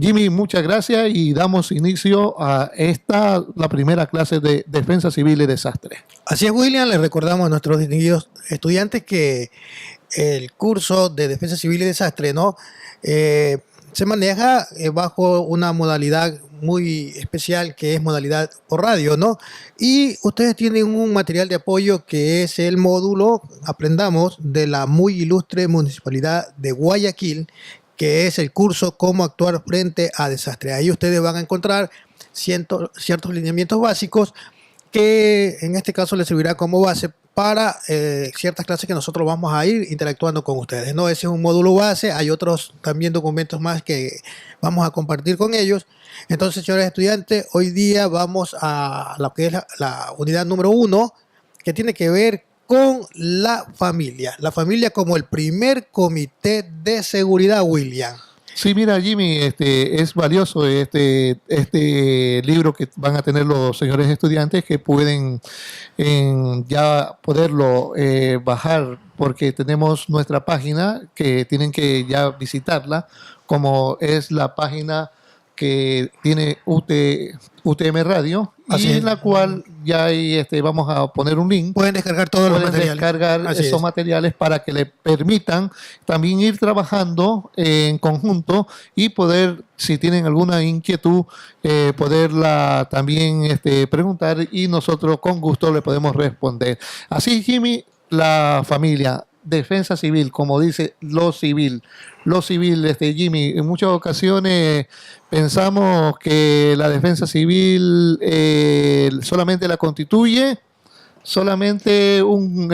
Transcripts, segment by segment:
Jimmy, muchas gracias y damos inicio a la primera clase de Defensa Civil y Desastre. Así es, William. Les recordamos a nuestros distinguidos estudiantes que el curso de Defensa Civil y Desastre, ¿no? Se maneja bajo una modalidad muy especial que es modalidad por radio, ¿no? Y ustedes tienen un material de apoyo que es el módulo Aprendamos de la muy ilustre Municipalidad de Guayaquil, que es el curso Cómo actuar frente a desastres. Ahí ustedes van a encontrar ciertos lineamientos básicos que en este caso les servirá como base para ciertas clases que nosotros vamos a ir interactuando con ustedes, ¿no? Ese es un módulo base, hay otros también documentos más que vamos a compartir con ellos. Entonces, señores estudiantes, hoy día vamos a lo que es la unidad número 1, que tiene que ver con la familia como el primer comité de seguridad, William. Sí, mira, Jimmy, es valioso este libro que van a tener los señores estudiantes que pueden ya poderlo bajar, porque tenemos nuestra página que tienen que ya visitarla, como es la página que tiene UTM Radio, y en la cual ya ahí vamos a poner un link. Pueden descargar todos los materiales. Descargar esos materiales para que le permitan también ir trabajando en conjunto y poder, si tienen alguna inquietud, poderla también preguntar y nosotros con gusto le podemos responder. Así, Jimmy, la familia, defensa civil, como dice lo civil, Jimmy, en muchas ocasiones pensamos que la defensa civil solamente la constituye solamente un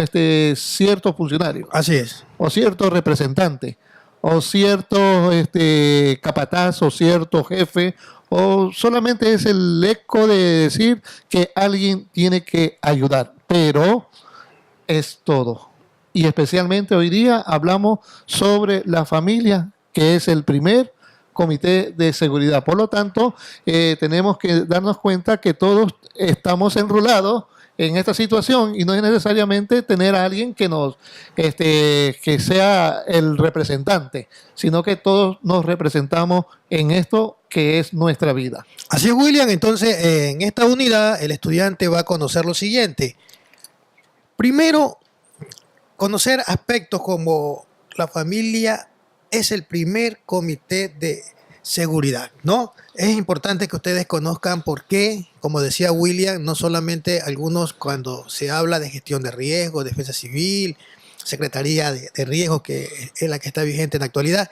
cierto funcionario. Así es. O cierto representante, o cierto capataz, o cierto jefe, o solamente es el eco de decir que alguien tiene que ayudar, pero es todo. Y especialmente hoy día hablamos sobre la familia, que es el primer comité de seguridad. Por lo tanto, tenemos que darnos cuenta que todos estamos enrolados en esta situación y no es necesariamente tener a alguien que que sea el representante, sino que todos nos representamos en esto que es nuestra vida. Así es, William. Entonces, en esta unidad, el estudiante va a conocer lo siguiente. Primero, conocer aspectos como la familia es el primer comité de seguridad, ¿no? Es importante que ustedes conozcan por qué, como decía William, no solamente algunos cuando se habla de gestión de riesgo, defensa civil, secretaría de riesgo, que es la que está vigente en la actualidad,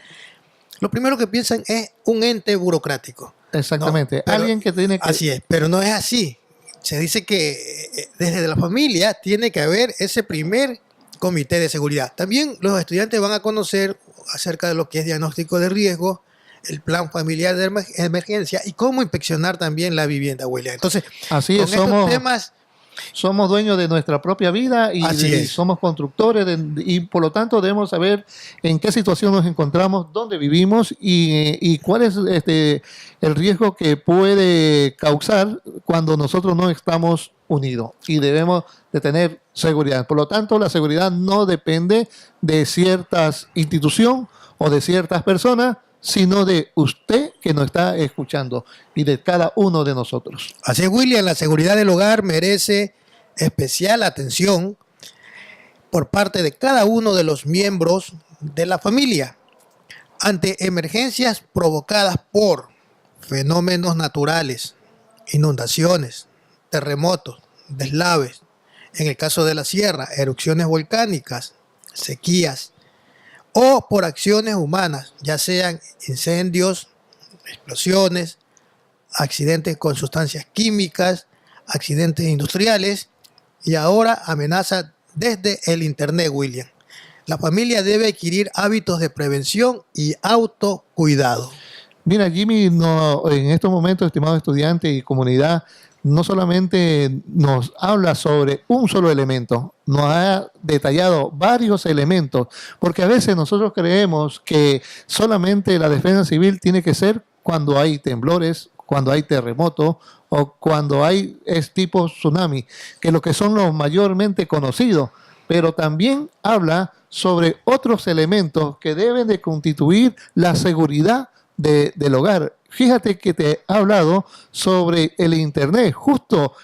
lo primero que piensan es un ente burocrático. Exactamente, ¿no? Pero, alguien que tiene que... Así es, pero no es así. Se dice que desde la familia tiene que haber ese primer comité de seguridad. También los estudiantes van a conocer acerca de lo que es diagnóstico de riesgo, el plan familiar de emergencia y cómo inspeccionar también la vivienda, William. Entonces, así es, somos dueños de nuestra propia vida y somos constructores y por lo tanto debemos saber en qué situación nos encontramos, dónde vivimos y cuál es el riesgo que puede causar cuando nosotros no estamos unidos y debemos de tener seguridad. Por lo tanto, la seguridad no depende de ciertas instituciones o de ciertas personas, sino de usted que nos está escuchando y de cada uno de nosotros. Así es, William, la seguridad del hogar merece especial atención por parte de cada uno de los miembros de la familia ante emergencias provocadas por fenómenos naturales, inundaciones, terremotos, deslaves, en el caso de la sierra, erupciones volcánicas, sequías, o por acciones humanas, ya sean incendios, explosiones, accidentes con sustancias químicas, accidentes industriales y ahora amenaza desde el Internet, William. La familia debe adquirir hábitos de prevención y autocuidado. Mira, Jimmy, en estos momentos, estimados estudiantes y comunidad, no solamente nos habla sobre un solo elemento, nos ha detallado varios elementos, porque a veces nosotros creemos que solamente la defensa civil tiene que ser cuando hay temblores, cuando hay terremotos o cuando hay tipo tsunami, que lo que son los mayormente conocidos, pero también habla sobre otros elementos que deben de constituir la seguridad del hogar, fíjate que te he hablado sobre el Internet. Justo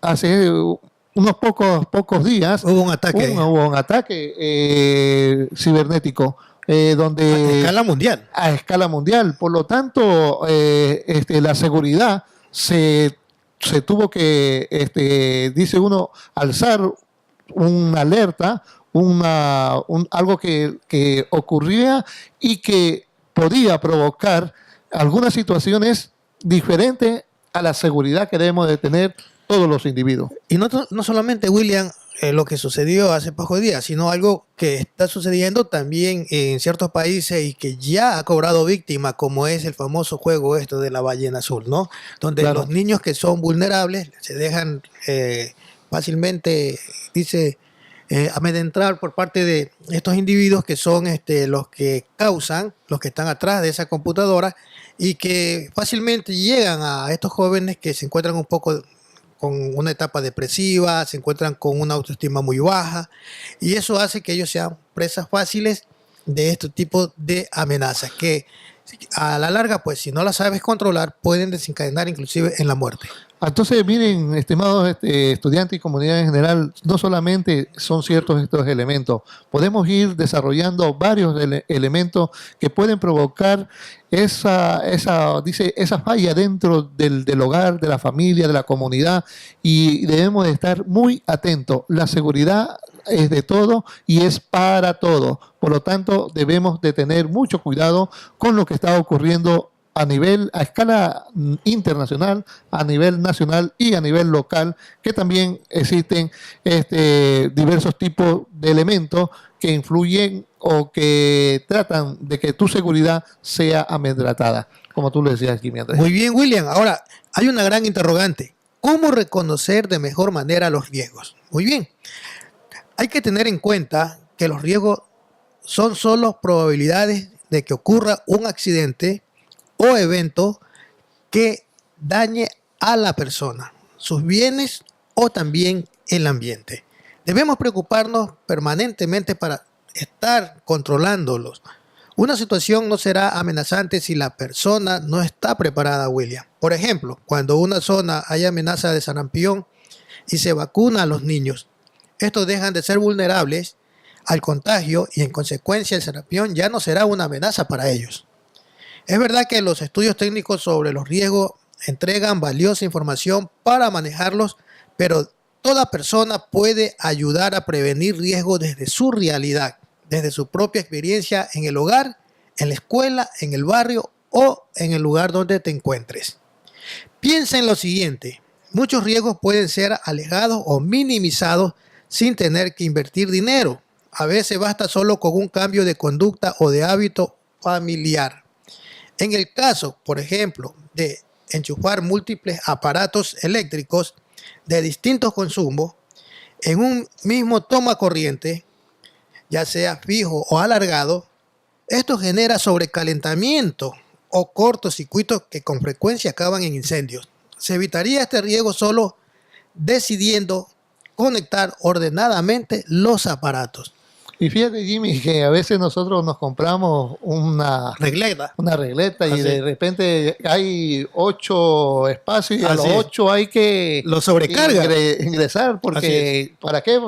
hace unos pocos días Hubo un ataque hubo un ataque cibernético a donde escala mundial. a escala mundial. Por lo tanto, la seguridad se tuvo que, dice uno, alzar una alerta, algo que ocurría y que podía provocar algunas situaciones diferentes a la seguridad que debemos de tener todos los individuos. Y no solamente, William, lo que sucedió hace pocos días, sino algo que está sucediendo también en ciertos países y que ya ha cobrado víctima, como es el famoso juego esto de la ballena azul, ¿no? Donde Claro. los niños que son vulnerables se dejan fácilmente, dice, amedrentar por parte de estos individuos que son los que causan, los que están atrás de esa computadora y que fácilmente llegan a estos jóvenes que se encuentran un poco con una etapa depresiva, se encuentran con una autoestima muy baja y eso hace que ellos sean presas fáciles de este tipo de amenazas que a la larga, pues si no las sabes controlar, pueden desencadenar inclusive en la muerte. Entonces, miren, estimados estudiantes y comunidad en general, no solamente son ciertos estos elementos, podemos ir desarrollando varios elementos que pueden provocar esa falla dentro del hogar, de la familia, de la comunidad, y debemos de estar muy atentos. La seguridad es de todo y es para todo. Por lo tanto, debemos de tener mucho cuidado con lo que está ocurriendo a escala internacional, a nivel nacional y a nivel local, que también existen diversos tipos de elementos que influyen o que tratan de que tu seguridad sea amedrentada, como tú lo decías aquí, Andrés. Muy bien, William. Ahora, hay una gran interrogante. ¿Cómo reconocer de mejor manera los riesgos? Muy bien. Hay que tener en cuenta que los riesgos son solo probabilidades de que ocurra un accidente o evento que dañe a la persona, sus bienes o también el ambiente. Debemos preocuparnos permanentemente para estar controlándolos. Una situación no será amenazante si la persona no está preparada, William. Por ejemplo, cuando en una zona hay amenaza de sarampión y se vacuna a los niños, estos dejan de ser vulnerables al contagio y en consecuencia el sarampión ya no será una amenaza para ellos. Es verdad que los estudios técnicos sobre los riesgos entregan valiosa información para manejarlos, pero toda persona puede ayudar a prevenir riesgos desde su realidad, desde su propia experiencia en el hogar, en la escuela, en el barrio o en el lugar donde te encuentres. Piensa en lo siguiente, muchos riesgos pueden ser alejados o minimizados sin tener que invertir dinero. A veces basta solo con un cambio de conducta o de hábito familiar. En el caso, por ejemplo, de enchufar múltiples aparatos eléctricos de distintos consumos en un mismo toma corriente, ya sea fijo o alargado, esto genera sobrecalentamiento o cortocircuitos que con frecuencia acaban en incendios. Se evitaría este riesgo solo decidiendo conectar ordenadamente los aparatos. Y fíjate, Jimmy, que a veces nosotros nos compramos una regleta y de repente hay 8 espacios y a los 8 hay que lo sobrecarga ingresar porque ¿para qué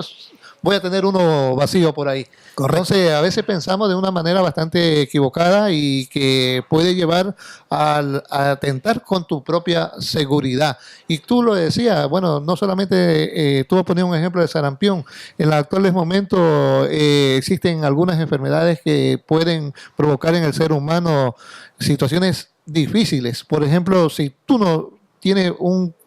voy a tener uno vacío por ahí? Correcto. Entonces a veces pensamos de una manera bastante equivocada y que puede llevar a atentar con tu propia seguridad. Y tú lo decías, bueno, no solamente tú vas a poner un ejemplo de sarampión. En los actuales momentos existen algunas enfermedades que pueden provocar en el ser humano situaciones difíciles. Por ejemplo, si tú no tienes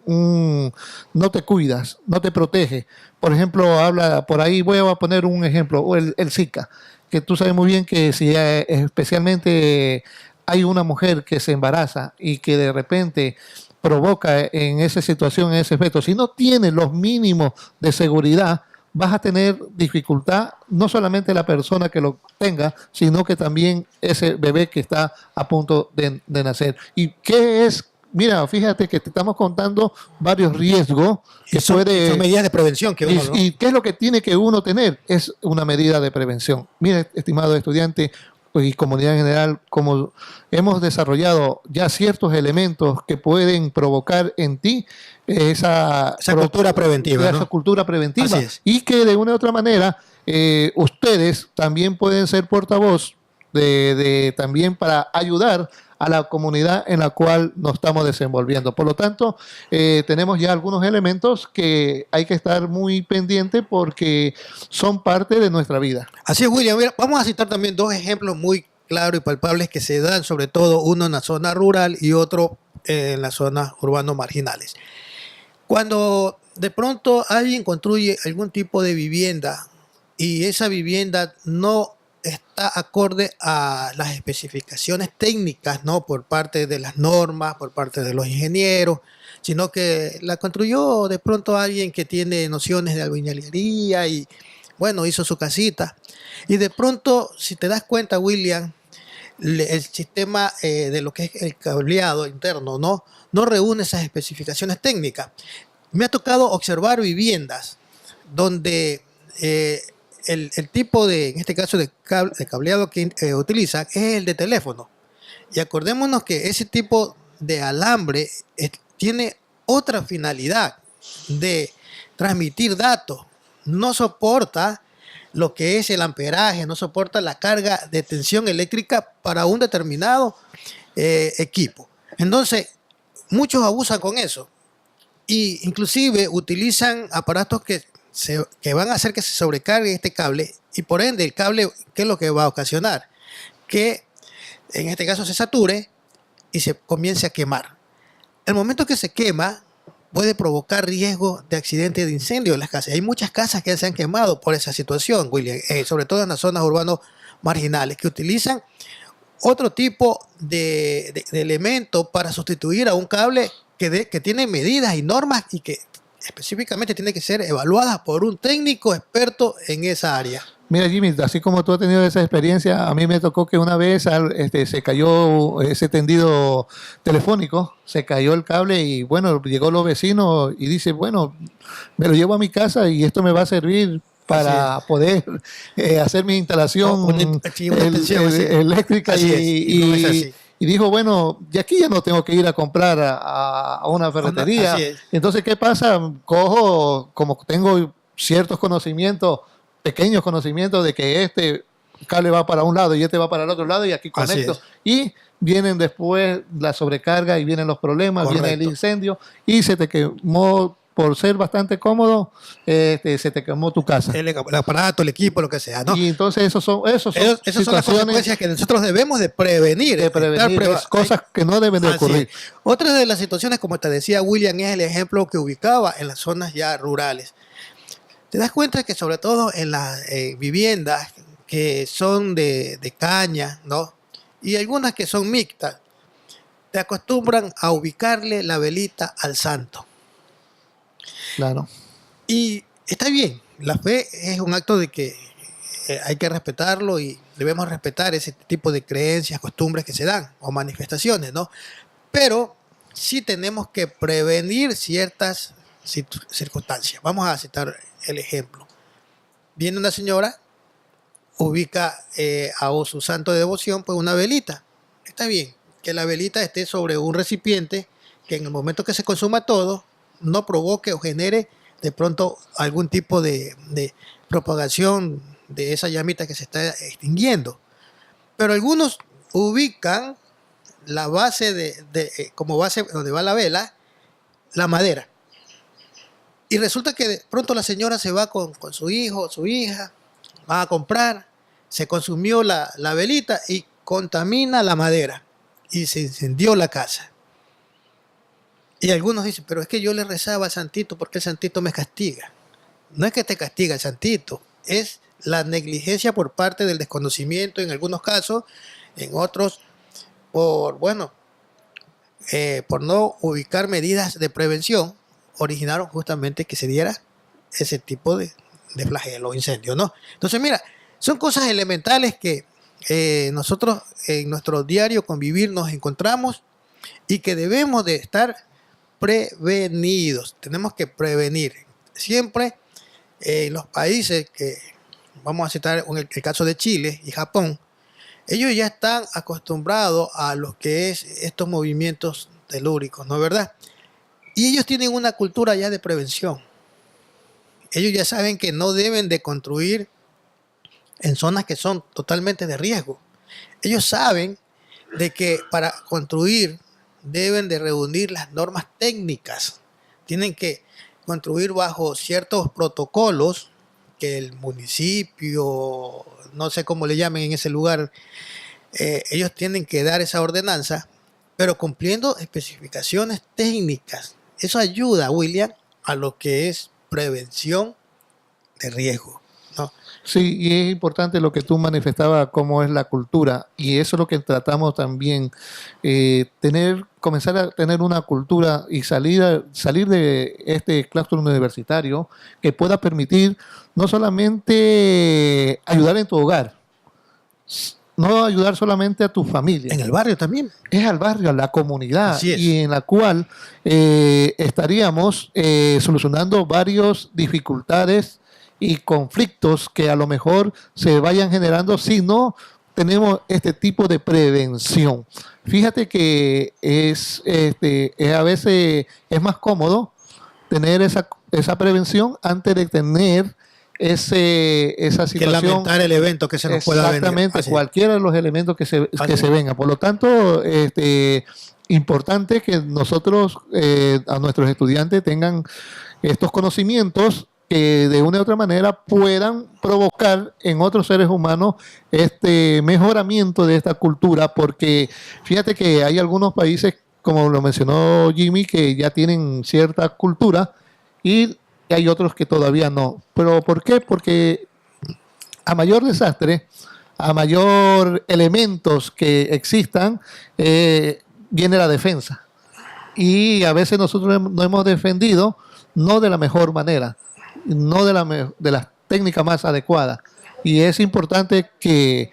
no te cuidas, no te protege. Por ejemplo, habla por ahí, voy a poner un ejemplo, o el Zika, que tú sabes muy bien que si especialmente hay una mujer que se embaraza y que de repente provoca en esa situación, en ese efecto, si no tienes los mínimos de seguridad, vas a tener dificultad, no solamente la persona que lo tenga, sino que también ese bebé que está a punto de nacer. ¿Y qué es? Mira, fíjate que te estamos contando varios riesgos que son medidas de prevención que uno, ¿no? ¿Y qué es lo que tiene que uno tener? Es una medida de prevención. Mira, estimado estudiante, y comunidad en general, como hemos desarrollado ya ciertos elementos que pueden provocar en ti Esa cultura preventiva, esa ¿no? cultura preventiva, Así es. y que de una u otra manera ustedes también pueden ser portavoz también para ayudar a la comunidad en la cual nos estamos desenvolviendo. Por lo tanto, tenemos ya algunos elementos que hay que estar muy pendientes porque son parte de nuestra vida. Así es, William. Mira, vamos a citar también dos ejemplos muy claros y palpables que se dan, sobre todo uno en la zona rural y otro en las zonas urbanos marginales. Cuando de pronto alguien construye algún tipo de vivienda y esa vivienda no está acorde a las especificaciones técnicas, ¿no? Por parte de las normas, por parte de los ingenieros, sino que la construyó de pronto alguien que tiene nociones de albañilería y, bueno, hizo su casita. Y de pronto, si te das cuenta, William, el sistema de lo que es el cableado interno, no reúne esas especificaciones técnicas. Me ha tocado observar viviendas donde el tipo de, en este caso, de cableado que utilizan es el de teléfono. Y acordémonos que ese tipo de alambre tiene otra finalidad de transmitir datos. No soporta lo que es el amperaje, no soporta la carga de tensión eléctrica para un determinado equipo. Entonces, muchos abusan con eso. Y inclusive utilizan aparatos que van a hacer que se sobrecargue este cable y por ende el cable, ¿qué es lo que va a ocasionar? Que en este caso se sature y se comience a quemar. El momento que se quema puede provocar riesgo de accidente de incendio en las casas. Hay muchas casas que se han quemado por esa situación, William, sobre todo en las zonas urbanas marginales, que utilizan otro tipo de elemento para sustituir a un cable que tiene medidas y normas y que específicamente tiene que ser evaluadas por un técnico experto en esa área. Mira, Jimmy, así como tú has tenido esa experiencia, a mí me tocó que una vez se cayó ese tendido telefónico, se cayó el cable y bueno, llegó los vecinos y dice, bueno, me lo llevo a mi casa y esto me va a servir para poder hacer mi instalación eléctrica y dijo, bueno, y aquí ya no tengo que ir a comprar a una ferretería. Entonces, ¿qué pasa? Cojo, como tengo ciertos conocimientos, pequeños conocimientos de que este cable va para un lado y este va para el otro lado y aquí conecto. Y vienen después la sobrecarga y vienen los problemas, viene el incendio y se te quemó. Por ser bastante cómodo, se te quemó tu casa. El aparato, el equipo, lo que sea, ¿no? Y entonces esas son las consecuencias que nosotros debemos de prevenir. Cosas que no deben de ocurrir. Otra de las situaciones, como te decía William, es el ejemplo que ubicaba en las zonas ya rurales. Te das cuenta que sobre todo en las viviendas que son de caña, ¿no? Y algunas que son mixtas, te acostumbran a ubicarle la velita al santo. Claro. Y está bien, la fe es un acto de que hay que respetarlo y debemos respetar ese tipo de creencias, costumbres que se dan o manifestaciones, ¿no? Pero sí tenemos que prevenir ciertas circunstancias. Vamos a citar el ejemplo. Viene una señora, ubica a su santo de devoción, pues una velita. Está bien, que la velita esté sobre un recipiente que en el momento que se consuma todo, no provoque o genere de pronto algún tipo de propagación de esa llamita que se está extinguiendo. Pero algunos ubican la base como base donde va la vela, la madera. Y resulta que de pronto la señora se va con su hijo, su hija, va a comprar, se consumió la velita y contamina la madera y se incendió la casa. Y algunos dicen, pero es que yo le rezaba al santito porque el santito me castiga. No es que te castiga el santito, es la negligencia por parte del desconocimiento en algunos casos, en otros por no ubicar medidas de prevención, originaron justamente que se diera ese tipo de flagelo o incendio, ¿no? Entonces, mira, son cosas elementales que nosotros en nuestro diario convivir nos encontramos y que debemos de estar prevenidos. Tenemos que prevenir. Siempre en los países que, vamos a citar el caso de Chile y Japón, ellos ya están acostumbrados a lo que es estos movimientos telúricos, ¿no es verdad? Y ellos tienen una cultura ya de prevención. Ellos ya saben que no deben de construir en zonas que son totalmente de riesgo. Ellos saben de que para construir deben de reunir las normas técnicas. Tienen que construir bajo ciertos protocolos que el municipio, no sé cómo le llamen en ese lugar, ellos tienen que dar esa ordenanza, pero cumpliendo especificaciones técnicas. Eso ayuda, William, a lo que es prevención de riesgo, ¿no? Sí, y es importante lo que tú manifestabas, cómo es la cultura, y eso es lo que tratamos también, comenzar a tener una cultura y salir de este claustro universitario que pueda permitir no solamente ayudar en tu hogar, no ayudar solamente a tu familia. En el barrio también. Es al barrio, a la comunidad, Así es. y en la cual estaríamos solucionando varias dificultades y conflictos que a lo mejor se vayan generando si no tenemos este tipo de prevención. Fíjate que a veces es más cómodo tener esa prevención antes de tener esa Que situación. lamentar el evento que se nos pueda venir. Exactamente, Así es. cualquiera de los elementos que se es. vengan. Por lo tanto, importante que nosotros, a nuestros estudiantes, tengan estos conocimientos que de una u otra manera puedan provocar en otros seres humanos este mejoramiento de esta cultura, porque fíjate que hay algunos países, como lo mencionó Jimmy, que ya tienen cierta cultura y hay otros que todavía no. ¿Pero por qué? Porque a mayor desastre, a mayor elementos que existan, viene la defensa. Y a veces nosotros no hemos defendido no de la mejor manera, no de las técnicas más adecuadas. Y es importante que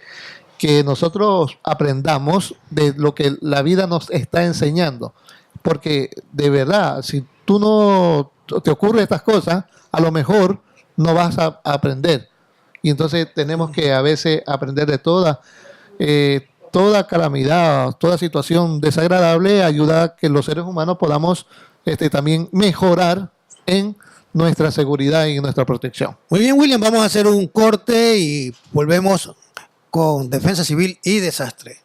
nosotros aprendamos de lo que la vida nos está enseñando. Porque de verdad, si tú no te ocurren estas cosas, a lo mejor no vas a aprender. Y entonces tenemos que a veces aprender de toda calamidad, toda situación desagradable, ayuda a que los seres humanos podamos también mejorar en nuestra seguridad y en nuestra protección. Muy bien, William, vamos a hacer un corte y volvemos con Defensa Civil y Desastre.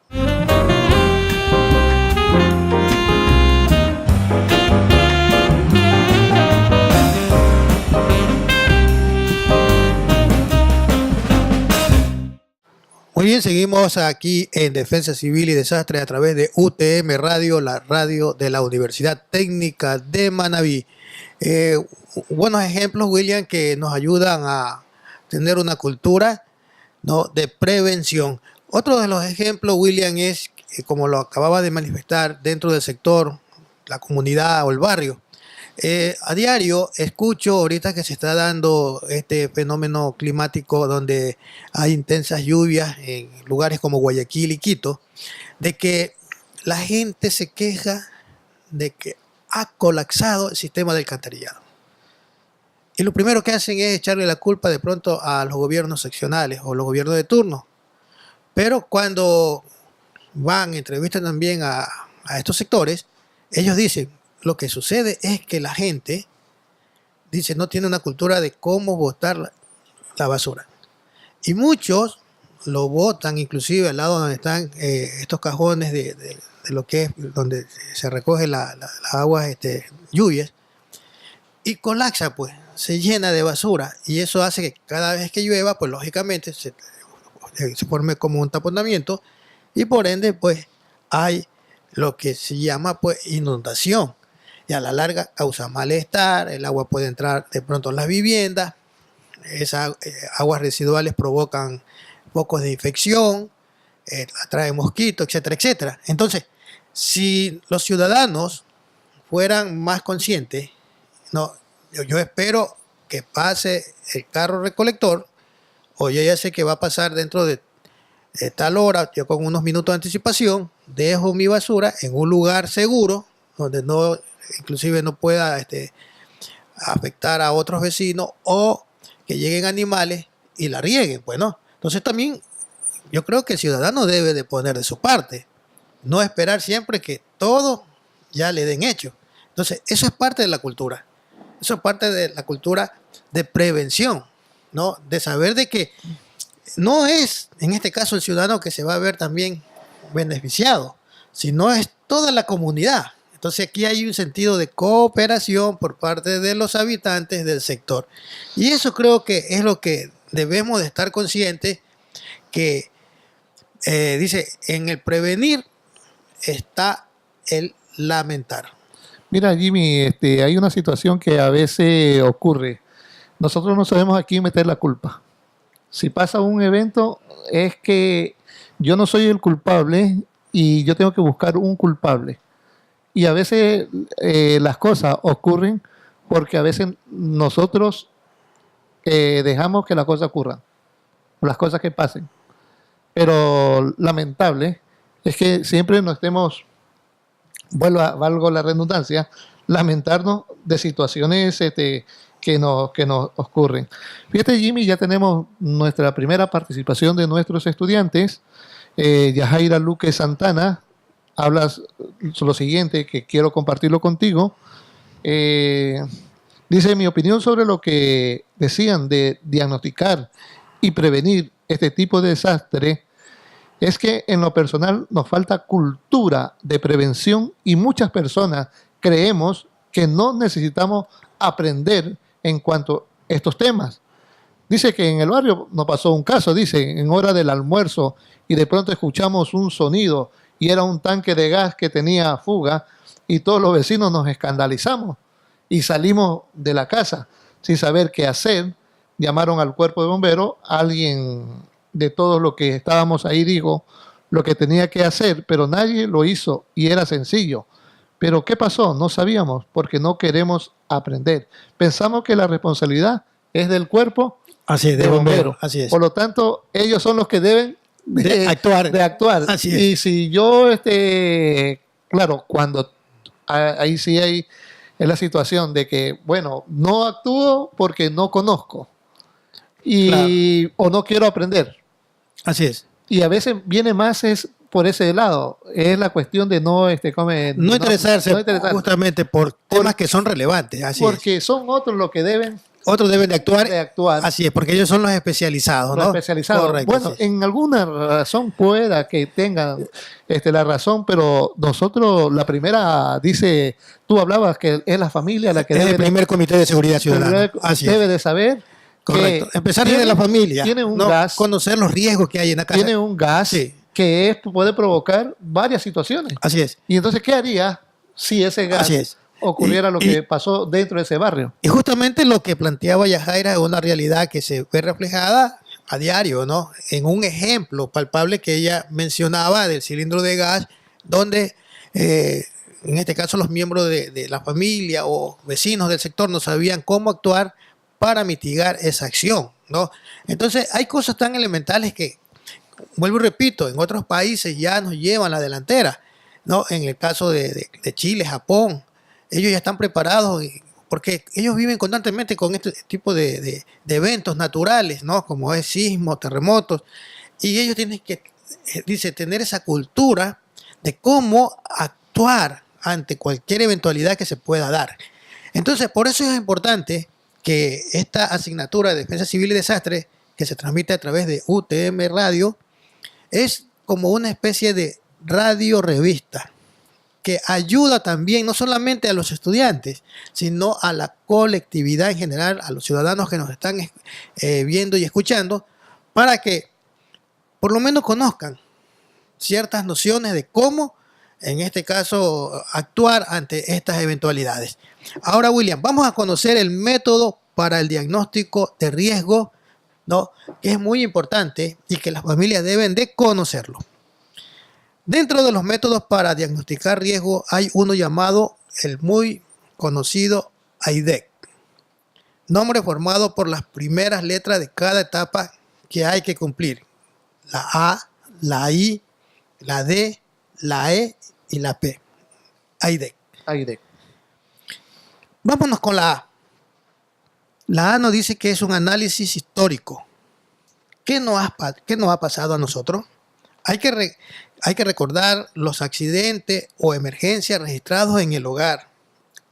Muy bien, seguimos aquí en Defensa Civil y Desastre a través de UTM Radio, la radio de la Universidad Técnica de Manabí. Buenos ejemplos, William, que nos ayudan a tener una cultura, ¿no?, de prevención. Otro de los ejemplos, William, es, como lo acababa de manifestar, dentro del sector, la comunidad o el barrio. A diario escucho ahorita que se está dando este fenómeno climático donde hay intensas lluvias en lugares como Guayaquil y Quito, de que la gente se queja de que ha colapsado el sistema del alcantarillado. Y lo primero que hacen es echarle la culpa de pronto a los gobiernos seccionales o los gobiernos de turno. Pero cuando entrevistan también a estos sectores, ellos dicen, lo que sucede es que la gente, dice, no tiene una cultura de cómo botar la basura. Y muchos lo botan inclusive al lado donde están estos cajones de lo que es donde se recoge las aguas lluvias, y colapsa, pues, se llena de basura, y eso hace que cada vez que llueva, pues lógicamente se forme como un taponamiento, y por ende, pues, hay lo que se llama, pues, inundación. Y a la larga causa malestar, el agua puede entrar de pronto en las viviendas, esas aguas residuales provocan focos de infección, atraen mosquitos, etcétera, etcétera. Entonces, si los ciudadanos fueran más conscientes, no, yo espero que pase el carro recolector, o yo ya sé que va a pasar dentro de tal hora, yo con unos minutos de anticipación, dejo mi basura en un lugar seguro, donde no, inclusive no pueda afectar a otros vecinos o que lleguen animales y la rieguen, pues no. Entonces también yo creo que el ciudadano debe de poner de su parte, no esperar siempre que todo ya le den hecho. Entonces, eso es parte de la cultura. Eso es parte de la cultura de prevención, ¿no? De saber de que no es, en este caso, el ciudadano que se va a ver también beneficiado, sino es toda la comunidad. Entonces aquí hay un sentido de cooperación por parte de los habitantes del sector. Y eso creo que es lo que debemos de estar conscientes, que dice, en el prevenir está el lamentar. Mira, Jimmy, hay una situación que a veces ocurre. Nosotros no sabemos a quién meter la culpa. Si pasa un evento, es que yo no soy el culpable y yo tengo que buscar un culpable. Y a veces las cosas ocurren porque a veces nosotros dejamos que las cosas ocurran, las cosas que pasen. Pero lamentable es que siempre nos estemos, valgo la redundancia, lamentarnos de situaciones que nos ocurren. Fíjate, Jimmy, ya tenemos nuestra primera participación de nuestros estudiantes. Yajaira Luque Santana, hablas lo siguiente, que quiero compartirlo contigo. Dice, mi opinión sobre lo que decían de diagnosticar y prevenir este tipo de desastre es que en lo personal nos falta cultura de prevención y muchas personas creemos que no necesitamos aprender en cuanto a estos temas. Dice que en el barrio nos pasó un caso, dice, en hora del almuerzo y de pronto escuchamos un sonido y era un tanque de gas que tenía fuga y todos los vecinos nos escandalizamos y salimos de la casa sin saber qué hacer. Llamaron al cuerpo de bomberos, alguien de todos los que estábamos ahí dijo lo que tenía que hacer, pero nadie lo hizo y era sencillo. Pero ¿qué pasó? No sabíamos porque no queremos aprender. Pensamos que la responsabilidad es del cuerpo Así es, de bomberos. Así es. Por lo tanto, ellos son los que deben De actuar. de actuar. Así es. Y si yo, claro, cuando ahí sí hay es la situación de que, bueno, no actúo porque no conozco y o no quiero aprender. Así es. Y a veces viene más es por ese lado, es la cuestión de no No interesarse no interesarse. justamente por temas que son relevantes. Así porque es. son otros los que deben Otros deben de actuar. de actuar. Así es, porque ellos son los especializados, Los ¿no? especializados. Correcto, Bueno, así es. en alguna razón pueda que tengan la razón, pero nosotros, la primera, dice, tú hablabas que es la familia la que Es debe el primer comité de seguridad ciudadana. Así debe es. de saber Correcto. que Empezar desde la familia. tiene un ¿no? gas, Conocer los riesgos que hay en la casa. tiene un gas Sí. que puede provocar varias situaciones. Así es. Y entonces, ¿qué haría si ese gas Así es. ocurriera lo Y- que pasó dentro de ese barrio? Y justamente lo que planteaba Yajaira es una realidad que se ve reflejada a diario, ¿no? En un ejemplo palpable que ella mencionaba del cilindro de gas, donde en este caso los miembros de la familia o vecinos del sector no sabían cómo actuar para mitigar esa acción, ¿no? Entonces hay cosas tan elementales que, vuelvo y repito, en otros países ya nos llevan la delantera, ¿no? En el caso de Chile, Japón, ellos ya están preparados porque ellos viven constantemente con este tipo de eventos naturales, ¿no? Como es sismos, terremotos, y ellos tienen que, dice, tener esa cultura de cómo actuar ante cualquier eventualidad que se pueda dar. Entonces, por eso es importante que esta asignatura de Defensa Civil y Desastre, que se transmite a través de UTM Radio, es como una especie de radio revista que ayuda también no solamente a los estudiantes, sino a la colectividad en general, a los ciudadanos que nos están viendo y escuchando, para que por lo menos conozcan ciertas nociones de cómo, en este caso, actuar ante estas eventualidades. Ahora, William, vamos a conocer el método para el diagnóstico de riesgo, ¿no? Que es muy importante y que las familias deben de conocerlo. Dentro de los métodos para diagnosticar riesgo hay uno llamado el muy conocido AIDEC, nombre formado por las primeras letras de cada etapa que hay que cumplir: la A, la I, la D, la E y la P. AIDEC. Aire. Vámonos con la A. La A nos dice que es un análisis histórico. qué nos ha pasado a nosotros? Hay que recordar los accidentes o emergencias registrados en el hogar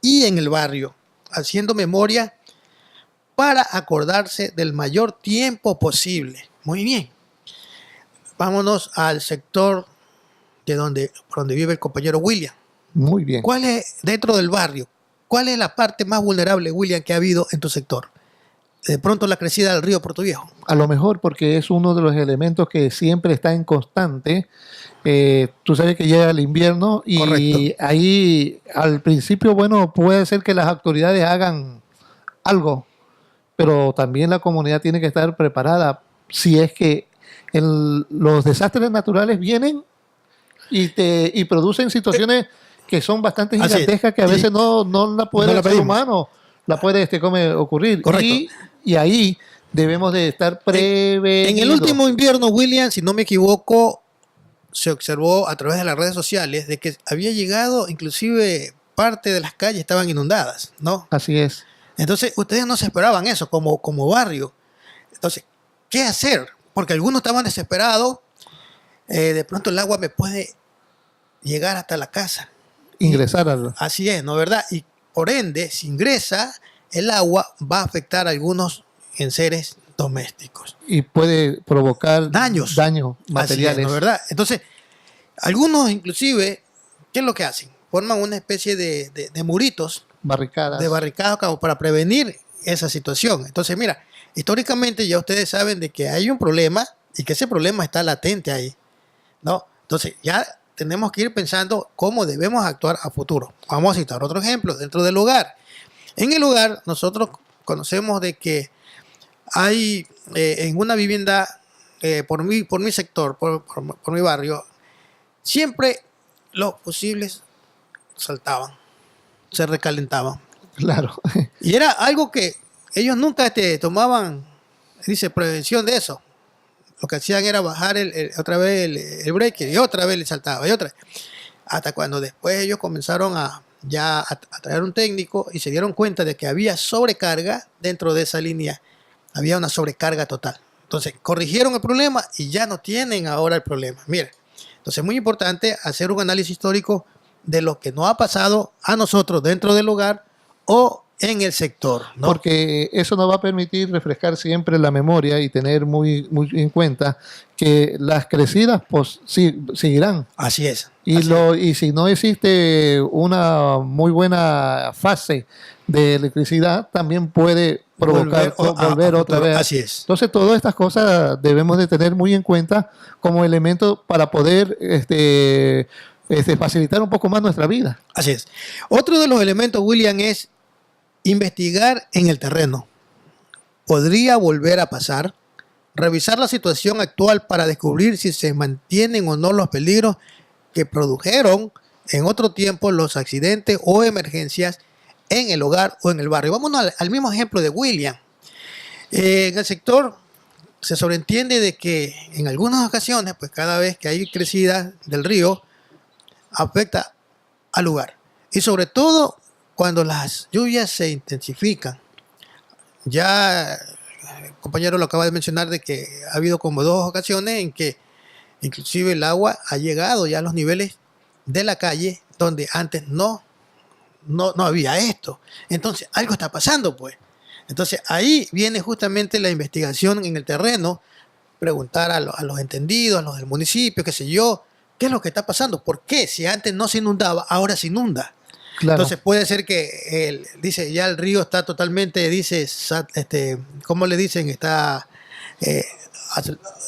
y en el barrio, haciendo memoria para acordarse del mayor tiempo posible. Muy bien. Vámonos al sector por donde vive el compañero William. Muy bien. ¿Cuál es, dentro del barrio, cuál es la parte más vulnerable, William, que ha habido en tu sector? De pronto la crecida del río Puerto Viejo. A lo mejor porque es uno de los elementos que siempre está en constante. Tú sabes que llega el invierno y Correcto. ahí al principio, bueno, puede ser que las autoridades hagan algo, pero también la comunidad tiene que estar preparada si es que los desastres naturales vienen y producen situaciones que son bastante Así es. gigantescas que a veces no la puede No la el ser pedimos. humano, la puede ocurrir. Correcto. Y ahí debemos de estar prevenidos. En el último invierno, William, si no me equivoco, se observó a través de las redes sociales de que había llegado, inclusive parte de las calles estaban inundadas, ¿no? Así es. Entonces, ustedes no se esperaban eso como barrio. Entonces, ¿qué hacer? Porque algunos estaban desesperados. De pronto el agua me puede llegar hasta la casa. Ingresar al... Así es, ¿no? ¿Verdad? Y por ende, si ingresa, el agua va a afectar a algunos enseres domésticos. Y puede provocar Daños. daños Así es, materiales. ¿no? ¿Verdad? Entonces, algunos inclusive, ¿qué es lo que hacen? Forman una especie de muritos, Barricadas. de barricadas como para prevenir esa situación. Entonces, mira, históricamente ya ustedes saben de que hay un problema y que ese problema está latente ahí, ¿no? Entonces, ya tenemos que ir pensando cómo debemos actuar a futuro. Vamos a citar otro ejemplo dentro del hogar. En el hogar, nosotros conocemos de que hay en una vivienda, por mi sector, por mi barrio, siempre los fusibles saltaban, se recalentaban. Claro. Y era algo que ellos nunca tomaban, dice, prevención de eso. Lo que hacían era bajar otra vez el breaker y otra vez le saltaba y otra. Hasta cuando después ellos comenzaron a traer un técnico y se dieron cuenta de que había sobrecarga dentro de esa línea. Había una sobrecarga total. Entonces corrigieron el problema y ya no tienen ahora el problema. Mira, entonces es muy importante hacer un análisis histórico de lo que nos ha pasado a nosotros dentro del hogar o en el sector, ¿no? Porque eso nos va a permitir refrescar siempre la memoria y tener muy en cuenta que las crecidas pues, seguirán. Así es. Y si no existe una muy buena fase de electricidad, también puede provocar volver otra vez. Así es. Entonces, todas estas cosas debemos de tener muy en cuenta como elemento para poder facilitar un poco más nuestra vida. Así es. Otro de los elementos, William, es investigar en el terreno. ¿Podría volver a pasar? Revisar la situación actual para descubrir si se mantienen o no los peligros que produjeron en otro tiempo los accidentes o emergencias en el hogar o en el barrio. Vámonos al mismo ejemplo de William. En el sector se sobreentiende de que en algunas ocasiones, pues cada vez que hay crecida del río, afecta al lugar. Y sobre todo cuando las lluvias se intensifican. Ya el compañero lo acaba de mencionar de que ha habido como 2 ocasiones en que inclusive el agua ha llegado ya a los niveles de la calle donde antes no había esto. Entonces algo está pasando, pues. Entonces ahí viene justamente la investigación en el terreno, preguntar a los entendidos, a los del municipio, qué sé yo, qué es lo que está pasando, por qué si antes no se inundaba, ahora se inunda. Claro. Entonces puede ser que dice ya el río está totalmente, dice, ¿cómo le dicen? Está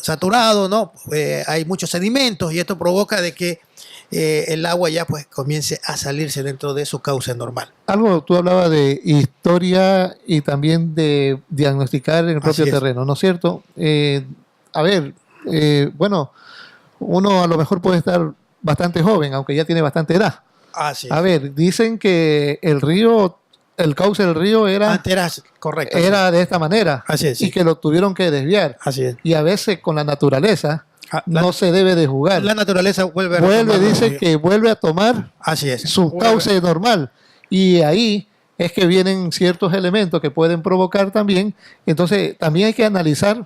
saturado, ¿no? Hay muchos sedimentos y esto provoca de que el agua ya pues comience a salirse dentro de su cauce normal. Algo, tú hablabas de historia y también de diagnosticar en el propio terreno, ¿no es cierto? Bueno, uno a lo mejor puede estar bastante joven, aunque ya tiene bastante edad. Así es. A ver, dicen que el cauce del río antes era correcto. Era de esta manera. Así es, sí. Y que lo tuvieron que desviar. Así es. Y a veces con la naturaleza no se debe de jugar. La naturaleza dice que vuelve a tomar así es. Su cauce normal. Y ahí es que vienen ciertos elementos que pueden provocar también. Entonces, también hay que analizar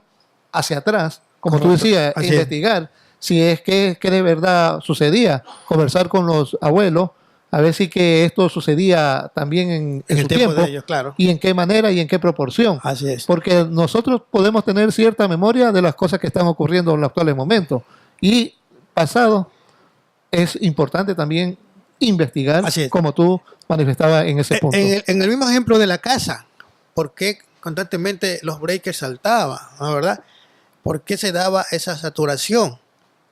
hacia atrás, como tú Correcto. decías, Así es. investigar si es que de verdad sucedía, conversar con los abuelos, a ver si que esto sucedía también en En el su tiempo tiempo, de ellos, claro. y en qué manera y en qué proporción. Así es. Porque nosotros podemos tener cierta memoria de las cosas que están ocurriendo en los actuales momentos. Y pasado, es importante también investigar, Así es. como tú manifestabas en ese punto. En el mismo ejemplo de la casa, ¿por qué constantemente los breakers saltaban? ¿No? ¿Verdad? ¿Por qué se daba esa saturación?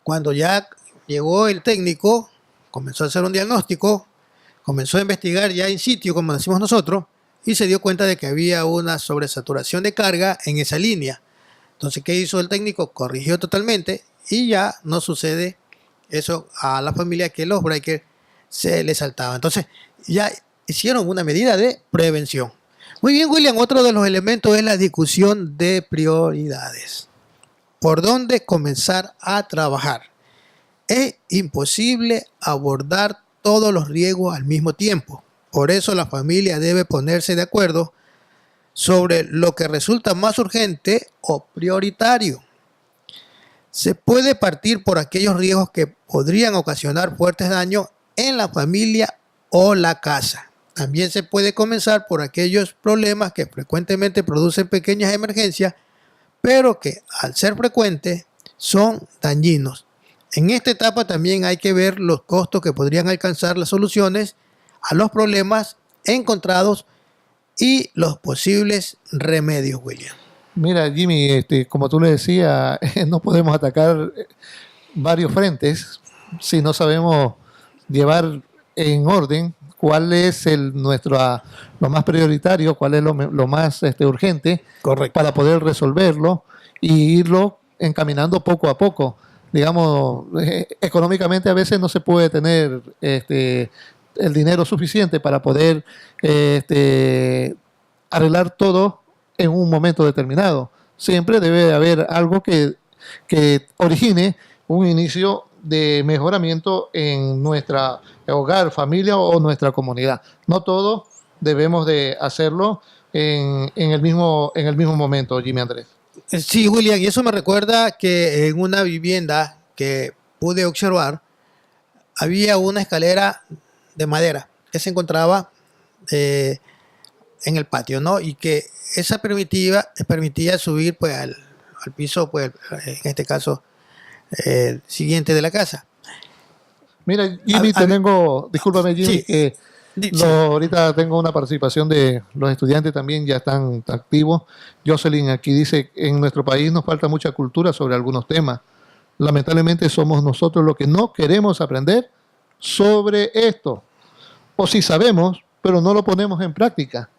Cuando ya llegó el técnico, comenzó a hacer un diagnóstico, comenzó a investigar ya in sitio, como decimos nosotros, y se dio cuenta de que había una sobresaturación de carga en esa línea. Entonces, ¿qué hizo el técnico? Corrigió totalmente y ya no sucede eso a la familia que los breakers se les saltaban. Entonces, ya hicieron una medida de prevención. Muy bien, William, otro de los elementos es la discusión de prioridades. ¿Por dónde comenzar a trabajar? Es imposible abordar todos los riesgos al mismo tiempo. Por eso la familia debe ponerse de acuerdo sobre lo que resulta más urgente o prioritario. Se puede partir por aquellos riesgos que podrían ocasionar fuertes daños en la familia o la casa. También se puede comenzar por aquellos problemas que frecuentemente producen pequeñas emergencias, pero que al ser frecuentes son dañinos. En esta etapa también hay que ver los costos que podrían alcanzar las soluciones a los problemas encontrados y los posibles remedios, William. Mira, Jimmy, como tú le decías, no podemos atacar varios frentes si no sabemos llevar en orden cuál es lo más prioritario, cuál es lo más urgente, Correcto. para poder resolverlo y irlo encaminando poco a poco. Digamos, económicamente a veces no se puede tener el dinero suficiente para poder arreglar todo en un momento determinado. Siempre debe haber algo que origine un inicio de mejoramiento en nuestra hogar, familia o nuestra comunidad. No todo debemos de hacerlo en el mismo momento, Jimmy Andrés. Sí, William, y eso me recuerda que en una vivienda que pude observar había una escalera de madera que se encontraba en el patio, ¿no? Y que esa permitía subir pues al piso, pues en este caso siguiente de la casa. Mira, Jimmy, discúlpame, Jimmy, Sí, que sí, ahorita tengo una participación de los estudiantes también, ya están activos. Jocelyn aquí dice, en nuestro país nos falta mucha cultura sobre algunos temas. Lamentablemente somos nosotros los que no queremos aprender sobre esto. O si sabemos, pero no lo ponemos en práctica.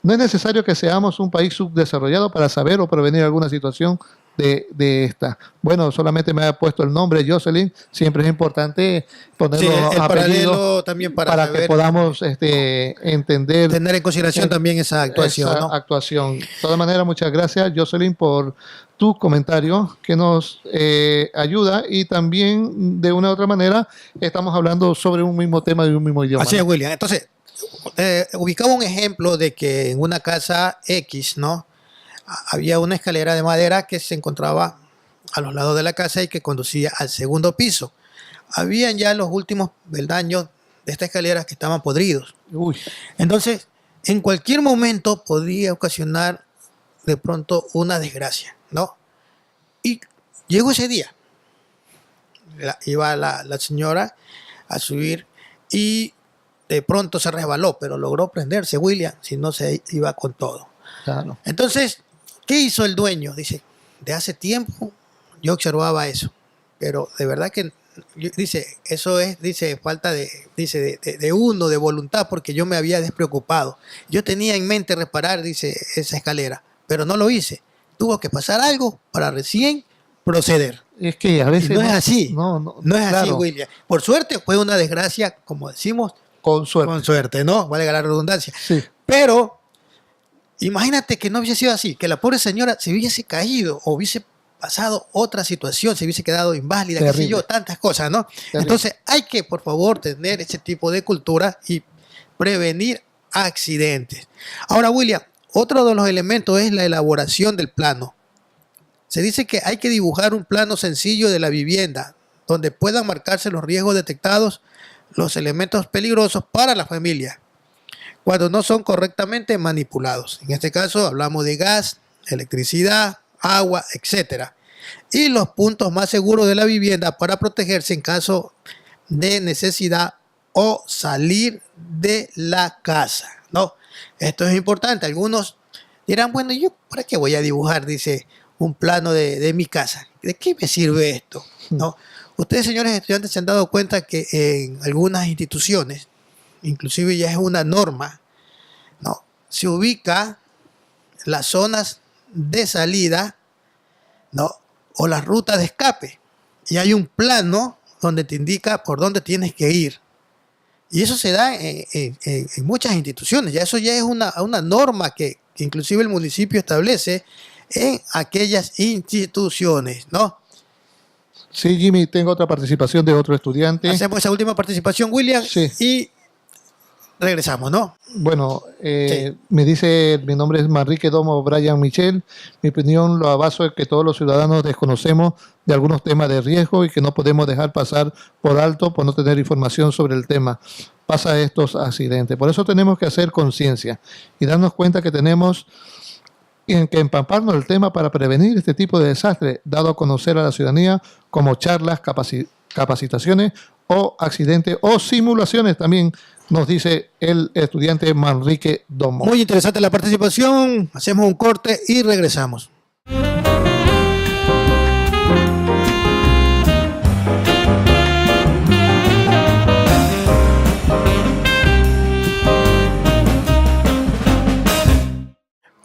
No es necesario que seamos un país subdesarrollado para saber o prevenir alguna situación de esta. Bueno, solamente me ha puesto el nombre Jocelyn. Siempre es importante ponerlo el apellido paralelo también para que saber, podamos entender tener en consideración también esa actuación, esa ¿no? actuación. De todas maneras, muchas gracias, Jocelyn, por tu comentario que nos ayuda, y también de una u otra manera estamos hablando sobre un mismo tema y un mismo idioma. Así es, ¿no? William. Entonces, ubicaba un ejemplo de que en una casa X, ¿no? Había una escalera de madera que se encontraba a los lados de la casa y que conducía al segundo piso. Habían ya los últimos peldaños de esta escalera que estaban podridos. Uy, Entonces, en cualquier momento podía ocasionar de pronto una desgracia, ¿no? Y llegó ese día. Iba la señora a subir y de pronto se resbaló, pero logró prenderse, William, si no se iba con todo. claro. Entonces, ¿qué hizo el dueño? Dice, de hace tiempo yo observaba eso, pero de verdad que, dice, eso es, dice, falta de uno, de voluntad, porque yo me había despreocupado. Yo tenía en mente reparar, dice, esa escalera, pero no lo hice. Tuvo que pasar algo para recién proceder. Es que a Y veces no es así. No es así, claro, William. Por suerte fue una desgracia, como decimos, con suerte. con suerte, ¿no? Valga la redundancia. Sí, Pero imagínate que no hubiese sido así, que la pobre señora se hubiese caído o hubiese pasado otra situación, se hubiese quedado inválida, qué sé Terrible. yo, tantas cosas, ¿no? Terrible. Entonces hay que, por favor, tener ese tipo de cultura y prevenir accidentes. Ahora, William, otro de los elementos es la elaboración del plano. Se dice que hay que dibujar un plano sencillo de la vivienda donde puedan marcarse los riesgos detectados, los elementos peligrosos para la familia, cuando no son correctamente manipulados. En este caso hablamos de gas, electricidad, agua, etcétera. Y los puntos más seguros de la vivienda para protegerse en caso de necesidad o salir de la casa, ¿no? Esto es importante. Algunos dirán, bueno, ¿yo para qué voy a dibujar, dice, un plano de mi casa? ¿De qué me sirve esto? ¿No? Ustedes, señores estudiantes, se han dado cuenta que en algunas instituciones, inclusive ya es una norma, ¿no? Se ubica las zonas de salida, ¿no? O las rutas de escape. Y hay un plano donde te indica por dónde tienes que ir. Y eso se da en muchas instituciones. Ya eso ya es una norma que inclusive el municipio establece en aquellas instituciones, ¿no? Sí, Jimmy, tengo otra participación de otro estudiante. Hacemos esa última participación, William, Sí. y regresamos, ¿no? Bueno, Sí. me dice, mi nombre es Manrique Domo Brian Michel. Mi opinión lo baso en que todos los ciudadanos desconocemos de algunos temas de riesgo y que no podemos dejar pasar por alto por no tener información sobre el tema. Pasa estos accidentes. Por eso tenemos que hacer conciencia y darnos cuenta que tenemos que empaparnos del tema para prevenir este tipo de desastre, dado a conocer a la ciudadanía como charlas, capacitaciones o accidentes o simulaciones también, nos dice el estudiante Manrique Domo. Muy interesante la participación. Hacemos un corte y regresamos.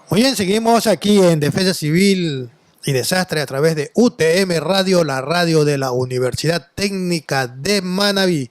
Muy bien, seguimos aquí en Defensa Civil y Desastre a través de UTM Radio, la radio de la Universidad Técnica de Manabí.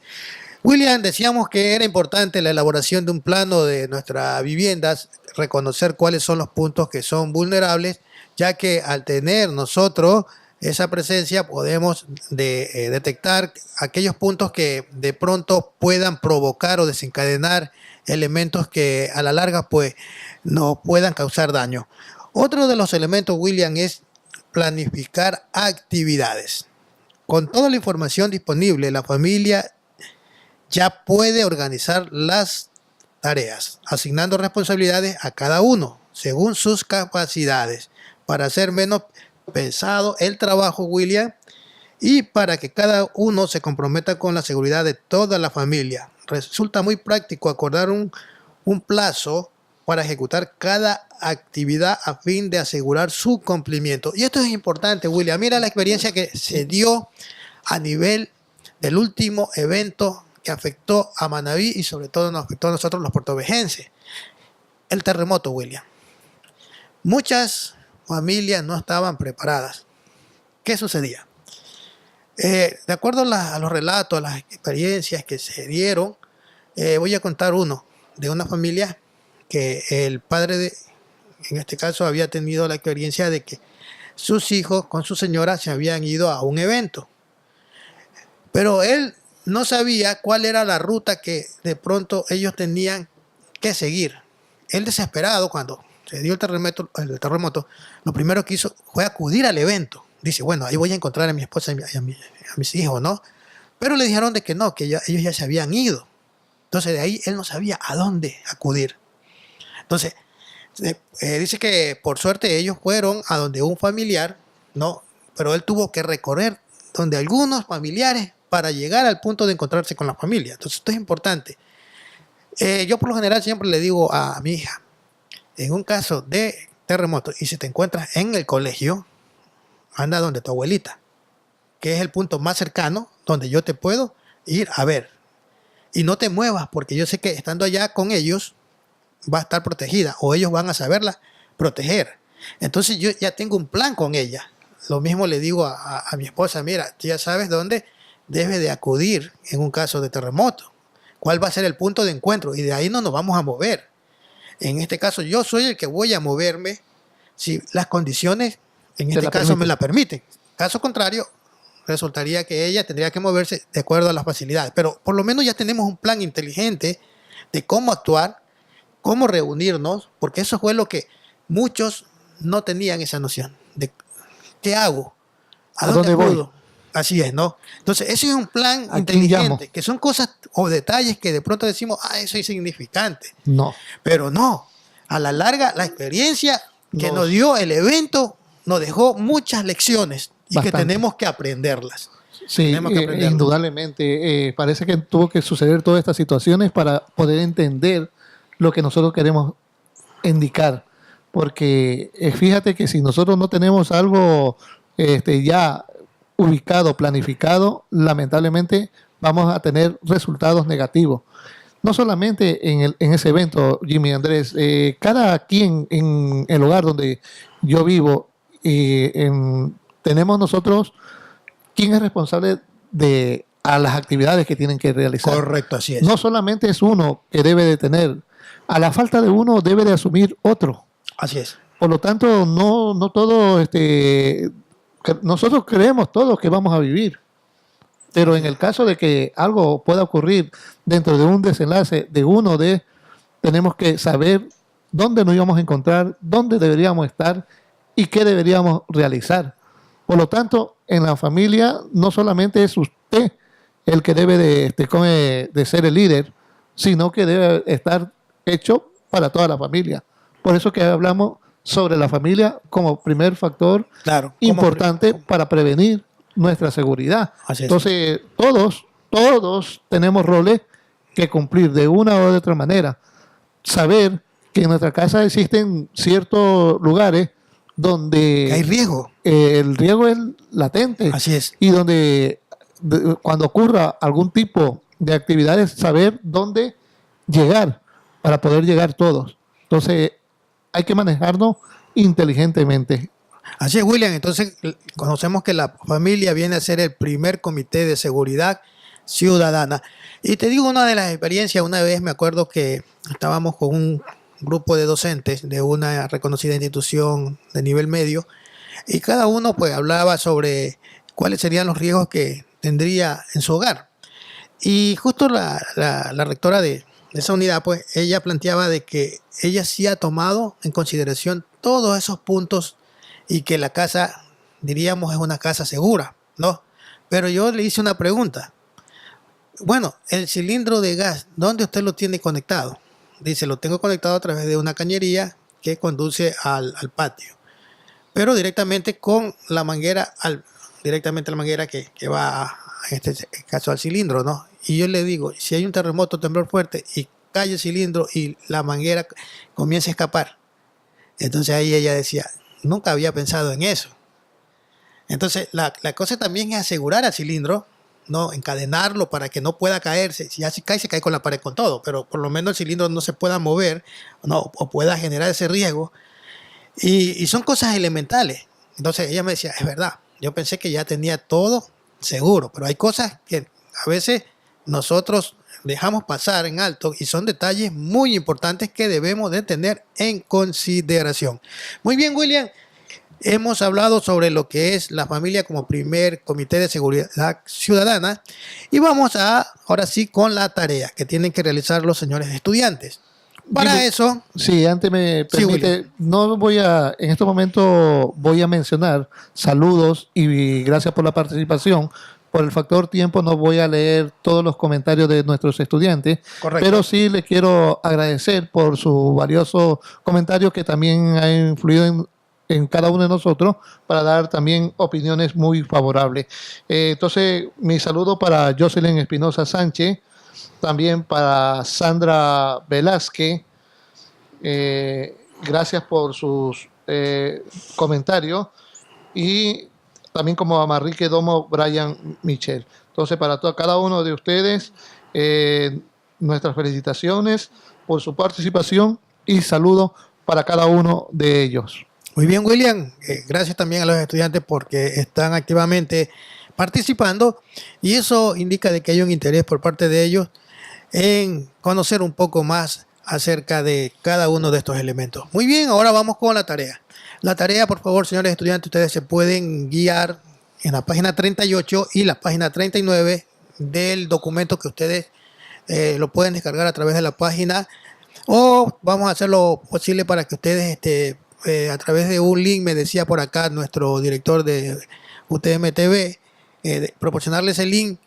William, decíamos que era importante la elaboración de un plano de nuestras viviendas, reconocer cuáles son los puntos que son vulnerables, ya que al tener nosotros esa presencia podemos detectar aquellos puntos que de pronto puedan provocar o desencadenar elementos que a la larga pues nos puedan causar daño. Otro de los elementos, William, es planificar actividades. Con toda la información disponible, la familia ya puede organizar las tareas, asignando responsabilidades a cada uno según sus capacidades, para hacer menos pesado el trabajo, William, y para que cada uno se comprometa con la seguridad de toda la familia. Resulta muy práctico acordar un plazo para ejecutar cada actividad a fin de asegurar su cumplimiento. Y esto es importante, William. Mira la experiencia que se dio a nivel del último evento que afectó a Manabí y sobre todo nos afectó a nosotros los puertovejenses. El terremoto, William. Muchas familias no estaban preparadas. ¿Qué sucedía? De acuerdo a los relatos, a las experiencias que se dieron, voy a contar uno de una familia que el padre, en este caso, había tenido la experiencia de que sus hijos con su señora se habían ido a un evento. Pero él no sabía cuál era la ruta que de pronto ellos tenían que seguir. Él, desesperado, cuando se dio el terremoto, lo primero que hizo fue acudir al evento. Dice, bueno, ahí voy a encontrar a mi esposa y a mis hijos, ¿no? Pero le dijeron de que no, que ellos ya se habían ido. Entonces de ahí él no sabía a dónde acudir. Entonces, dice que por suerte ellos fueron a donde un familiar, ¿no? Pero él tuvo que recorrer donde algunos familiares para llegar al punto de encontrarse con la familia. Entonces esto es importante. Yo por lo general siempre le digo a mi hija, en un caso de terremoto y si te encuentras en el colegio, anda donde tu abuelita, que es el punto más cercano donde yo te puedo ir a ver. Y no te muevas porque yo sé que estando allá con ellos va a estar protegida o ellos van a saberla proteger. Entonces yo ya tengo un plan con ella. Lo mismo le digo a mi esposa, mira, tú ya sabes dónde debe de acudir en un caso de terremoto. ¿Cuál va a ser el punto de encuentro? Y de ahí no nos vamos a mover. En este caso yo soy el que voy a moverme si las condiciones en este caso me la permiten. Caso contrario, resultaría que ella tendría que moverse de acuerdo a las facilidades. Pero por lo menos ya tenemos un plan inteligente de cómo actuar, cómo reunirnos, porque eso fue lo que muchos no tenían esa noción de ¿Qué hago? ¿A ¿A dónde dónde voy? acudo? Así es, ¿no? Entonces, ese es un plan ¿A quién llamo? inteligente, que son cosas o detalles que de pronto decimos, eso es insignificante. No. Pero no, a la larga, la experiencia que nos Nos- dio el evento nos dejó muchas lecciones y que Bastante. tenemos que aprenderlas. Sí, Tenemos que aprenderlas. indudablemente. Parece que tuvo que suceder todas estas situaciones para poder entender lo que nosotros queremos indicar. Porque fíjate que si nosotros no tenemos algo ya ubicado, planificado, lamentablemente vamos a tener resultados negativos. No solamente en ese evento, Jimmy Andrés, cada quien en el lugar donde yo vivo, tenemos nosotros quién es responsable de a las actividades que tienen que realizar. Correcto, así es. No solamente es uno que debe de tener, a la falta de uno debe de asumir otro. Así es. Por lo tanto, no todo, nosotros creemos todos que vamos a vivir, pero en el caso de que algo pueda ocurrir dentro de un desenlace de uno de, tenemos que saber dónde nos íbamos a encontrar, dónde deberíamos estar y qué deberíamos realizar. Por lo tanto, en la familia no solamente es usted el que debe de ser el líder, sino que debe estar hecho para toda la familia. Por eso que hablamos sobre la familia como primer factor Claro. importante para prevenir nuestra seguridad. Así es. Entonces, todos tenemos roles que cumplir de una u otra manera. Saber que en nuestra casa existen ciertos lugares donde Que hay riesgo. el riesgo es latente Así es. y donde cuando ocurra algún tipo de actividades, saber dónde llegar para poder llegar todos. Entonces, hay que manejarnos inteligentemente. Así es, William. Entonces, conocemos que la familia viene a ser el primer comité de seguridad ciudadana. Y te digo una de las experiencias, una vez me acuerdo que estábamos con un grupo de docentes de una reconocida institución de nivel medio y cada uno pues hablaba sobre cuáles serían los riesgos que tendría en su hogar. Y justo la rectora de esa unidad, pues ella planteaba de que ella sí ha tomado en consideración todos esos puntos y que la casa, diríamos, es una casa segura, ¿no? Pero yo le hice una pregunta. Bueno, el cilindro de gas, ¿dónde usted lo tiene conectado? Dice, lo tengo conectado a través de una cañería que conduce al patio, pero directamente con la manguera, directamente la manguera que va, en este caso, al cilindro, ¿no? Y yo le digo, si hay un terremoto, temblor fuerte y cae el cilindro y la manguera comienza a escapar. Entonces ahí ella decía, nunca había pensado en eso. Entonces la cosa también es asegurar al cilindro, ¿no? Encadenarlo para que no pueda caerse. Si ya se cae con la pared con todo, pero por lo menos el cilindro no se pueda mover, ¿no? O pueda generar ese riesgo. Y son cosas elementales. Entonces ella me decía, es verdad, yo pensé que ya tenía todo seguro, pero hay cosas que a veces nosotros dejamos pasar en alto y son detalles muy importantes que debemos de tener en consideración. Muy bien, William. Hemos hablado sobre lo que es la familia como primer comité de seguridad ciudadana y vamos ahora sí con la tarea que tienen que realizar los señores estudiantes. Para Dime, eso, si antes me Sí, permite, en este momento voy a mencionar saludos y gracias por la participación. Por el factor tiempo no voy a leer todos los comentarios de nuestros estudiantes, correcto. pero sí le quiero agradecer por su valioso comentario que también ha influido en cada uno de nosotros para dar también opiniones muy favorables. Entonces, mi saludo para Jocelyn Espinosa Sánchez, también para Sandra Velázquez. Gracias por sus comentarios. Y también como a Marrique Domo Brian Michel. Entonces, para cada uno de ustedes, nuestras felicitaciones por su participación y saludos para cada uno de ellos. Muy bien, William. Gracias también a los estudiantes porque están activamente participando y eso indica de que hay un interés por parte de ellos en conocer un poco más acerca de cada uno de estos elementos. Muy bien, ahora vamos con la tarea. La tarea, por favor, señores estudiantes, ustedes se pueden guiar en la página 38 y la página 39 del documento que ustedes lo pueden descargar a través de la página o vamos a hacer lo posible para que ustedes a través de un link, me decía por acá nuestro director de UTM TV, proporcionarles el link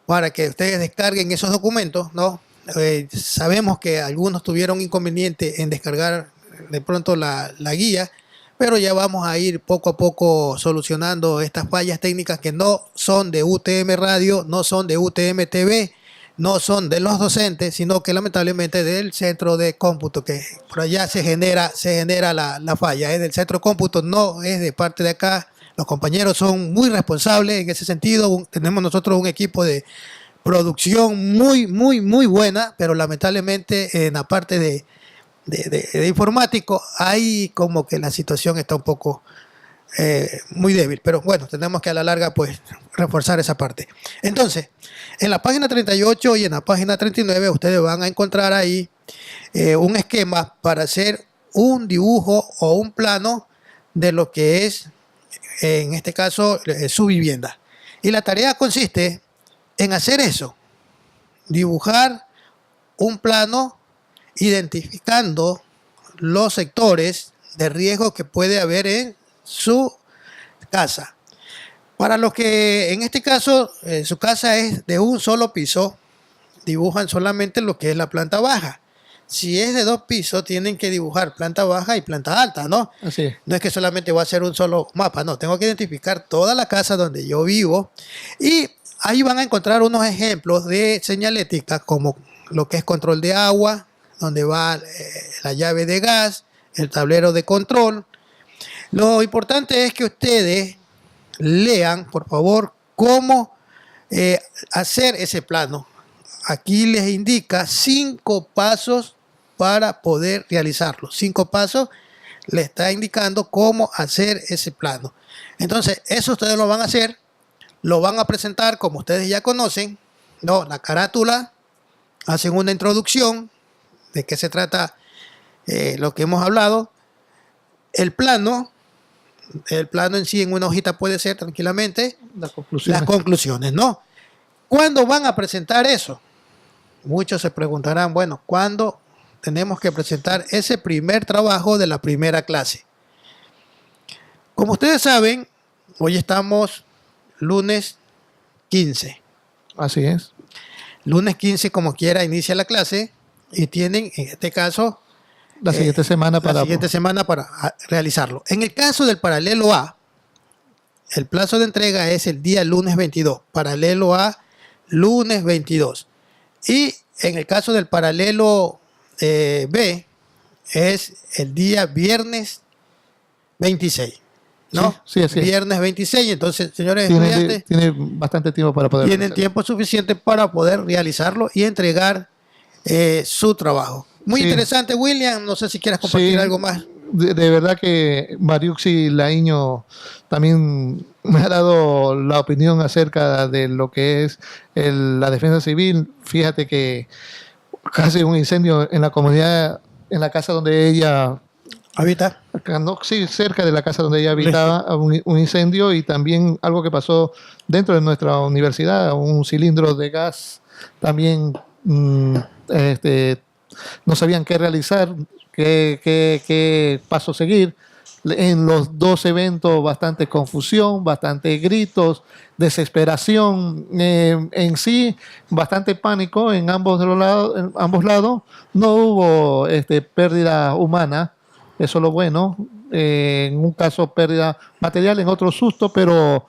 para que ustedes descarguen esos documentos, ¿no? Sabemos que algunos tuvieron inconveniente en descargar de pronto la guía, pero ya vamos a ir poco a poco solucionando estas fallas técnicas que no son de UTM Radio, no son de UTM TV, no son de los docentes, sino que lamentablemente del centro de cómputo, que por allá se genera la falla, es del centro de cómputo, no es de parte de acá. Los compañeros son muy responsables en ese sentido. Tenemos nosotros un equipo de producción muy buena, pero lamentablemente en la parte de informático hay como que la situación está un poco muy débil, pero bueno, tenemos que a la larga pues reforzar esa parte. Entonces, en la página 38 y en la página 39 ustedes van a encontrar ahí un esquema para hacer un dibujo o un plano de lo que es, en este caso, su vivienda. Y la tarea consiste en hacer eso, dibujar un plano identificando los sectores de riesgo que puede haber en su casa. Para los que en este caso su casa es de un solo piso, dibujan solamente lo que es la planta baja. Si es de 2 pisos, tienen que dibujar planta baja y planta alta, ¿no? Así es. No es que solamente voy a hacer un solo mapa, no, tengo que identificar toda la casa donde yo vivo y ahí van a encontrar unos ejemplos de señalética como lo que es control de agua, donde va la llave de gas, el tablero de control. Lo importante es que ustedes lean, por favor, cómo hacer ese plano. Aquí les indica 5 pasos para poder realizarlo. 5 pasos le está indicando cómo hacer ese plano. Entonces, eso ustedes lo van a hacer, lo van a presentar como ustedes ya conocen, ¿no? La carátula, hacen una introducción de qué se trata lo que hemos hablado. El plano en sí en una hojita puede ser tranquilamente las conclusiones, ¿no? ¿Cuándo van a presentar eso? Muchos se preguntarán, bueno, ¿cuándo tenemos que presentar ese primer trabajo de la primera clase? Como ustedes saben, hoy estamos lunes 15. Así es. Lunes 15, como quiera, inicia la clase y tienen, en este caso, La siguiente semana para realizarlo. En el caso del paralelo A, el plazo de entrega es el día lunes 22. Paralelo A, lunes 22. Y en el caso del paralelo B, es el día viernes 26. ¿No? Sí, sí. Viernes 26. Entonces, señores estudiantes, tiene bastante tiempo para poder tienen tiempo suficiente para poder realizarlo y entregar su trabajo. Muy interesante, William. No sé si quieres compartir algo más. De verdad que Mariuxi Laíño también me ha dado la opinión acerca de lo que es la defensa civil. Fíjate que casi un incendio en la comunidad, en la casa donde ella habita. Sí, cerca de la casa donde ella habitaba, un incendio, y también algo que pasó dentro de nuestra universidad, un cilindro de gas también. No sabían qué realizar, qué paso seguir. En los dos eventos, bastante confusión, bastante gritos, desesperación, en sí, bastante pánico en ambos lados. No hubo pérdida humana, eso es lo bueno. En un caso pérdida material, en otro susto, pero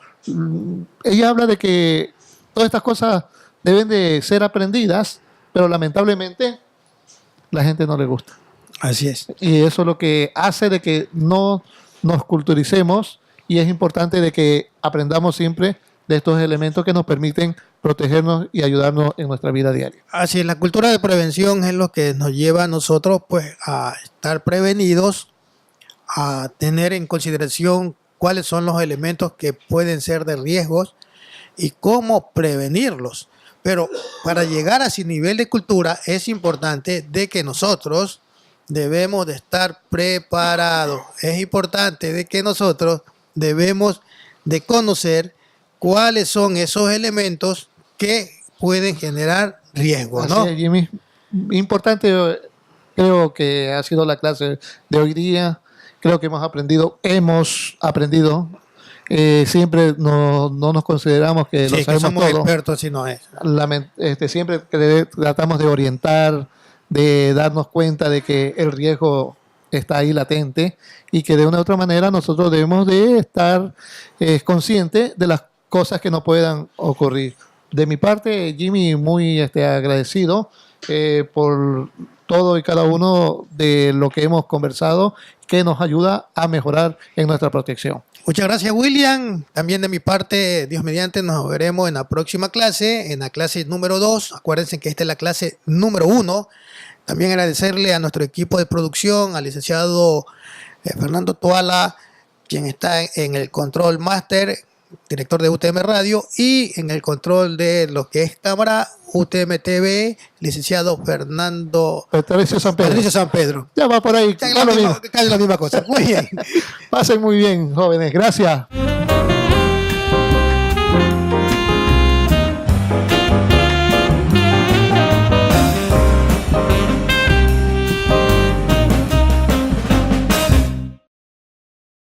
ella habla de que todas estas cosas deben de ser aprendidas, pero lamentablemente la gente no le gusta. Así es. Y eso es lo que hace de que no nos culturicemos, y es importante de que aprendamos siempre de estos elementos que nos permiten protegernos y ayudarnos en nuestra vida diaria. Así es, la cultura de prevención es lo que nos lleva a nosotros pues a estar prevenidos, a tener en consideración cuáles son los elementos que pueden ser de riesgos y cómo prevenirlos. Pero para llegar a ese nivel de cultura es importante de que nosotros debemos de estar preparados. Es importante de que nosotros debemos de conocer cuáles son esos elementos que pueden generar riesgo, ¿no? Así es, Jimmy. Importante, creo que ha sido la clase de hoy día, Creo que hemos aprendido. Siempre no nos consideramos que Sí, lo que sabemos somos todo. expertos, si no es. Siempre tratamos de orientar, de darnos cuenta de que el riesgo está ahí latente y que de una u otra manera nosotros debemos de estar conscientes de las cosas que nos puedan ocurrir. De mi parte, Jimmy, muy agradecido por todo y cada uno de lo que hemos conversado, que nos ayuda a mejorar en nuestra protección. Muchas gracias, William. También de mi parte, Dios mediante, nos veremos en la próxima clase, en la clase número 2. Acuérdense que esta es la clase número 1. También agradecerle a nuestro equipo de producción, al licenciado Fernando Toala, quien está en el control máster, director de UTM Radio, y en el control de lo que es cámara, UTM TV, licenciado Fernando Patricio San Pedro. Patricio San Pedro. Ya va por ahí. Casi la misma cosa. Muy bien. Pasen muy bien, jóvenes. Gracias.